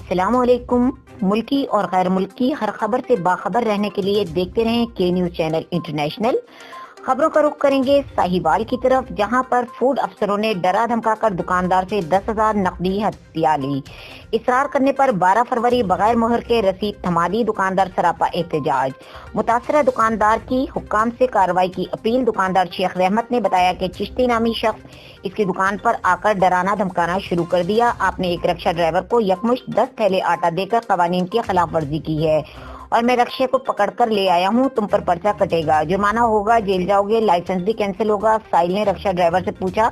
السلام علیکم۔ ملکی اور غیر ملکی ہر خبر سے باخبر رہنے کے لیے دیکھتے رہیں کے نیوز چینل انٹرنیشنل۔ خبروں کا رخ کریں گے ساہیوال کی طرف، جہاں پر فوڈ افسروں نے ڈرا دھمکا کر دکاندار سے 10,000 نقدی ہتھیا لی۔ اصرار کرنے پر 12 فروری بغیر مہر کے رسید تھما دی، دکاندار سراپا احتجاج۔ متاثرہ دکاندار کی حکام سے کارروائی کی اپیل۔ دکاندار شیخ رحمت نے بتایا کہ چشتی نامی شخص اس کی دکان پر آ کر ڈرانا دھمکانا شروع کر دیا۔ آپ نے ایک رکشہ ڈرائیور کو یکمشت 10 تھیلے آٹا دے کر قوانین کی خلاف ورزی کی ہے اور میں رکشے کو پکڑ کر لے آیا ہوں، تم پر پرچہ کٹے گا، جرمانہ ہوگا، جیل جاؤ گے، لائسنس بھی کینسل ہوگا۔ سائل نے رکشہ ڈرائیور سے پوچھا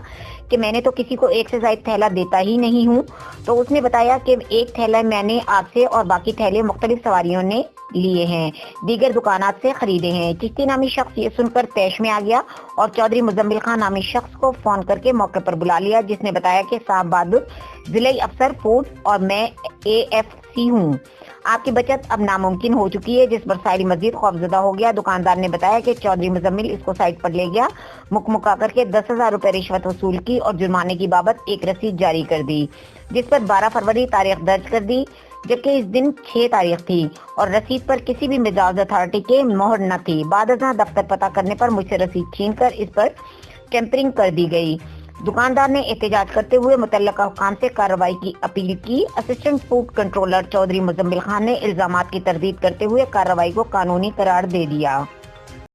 کہ میں نے تو کسی کو ایک سے زائد تھیلا دیتا ہی نہیں ہوں، تو اس نے بتایا کہ ایک تھیلا میں نے آپ سے اور باقی تھیلے مختلف سواریوں نے لیے ہیں، دیگر دکانات سے خریدے ہیں۔ چشتی نامی شخص یہ سن کر طیش میں آ گیا اور چودھری مزمل خان نامی شخص کو فون کر کے موقع پر بلا لیا، جس نے بتایا کہ صاحب بہادر ضلعی افسر فوڈ اور میں AFC ہوں، آپ کی بچت اب ناممکن ہو چکی ہے، جس پر سائل مزید خوفزدہ ہو گیا۔ دکاندار نے بتایا کہ چودھری مزمل اس کو سائٹ پر لے گیا، مکا کر کے 10,000 روپے رشوت وصول کی اور جرمانے کی بابت ایک رسید جاری کر دی، جس پر 12 فروری تاریخ درج کر دی، جبکہ اس دن 6 تاریخ تھی اور رسید پر کسی بھی مجاز اتھارٹی کے مہر نہ تھی۔ بعد ازاں دفتر پتہ کرنے پر مجھ سے رسید چھین کر اس پر ٹیمپرنگ کر دی گئی۔ دکاندار نے احتجاج کرتے ہوئے متعلقہ حکام سے کارروائی کی اپیل کی۔ Assistant food controller Chaudhry Muzammil Khan نے الزامات کی تردید کرتے ہوئے کارروائی کو قانونی قرار دے دیا۔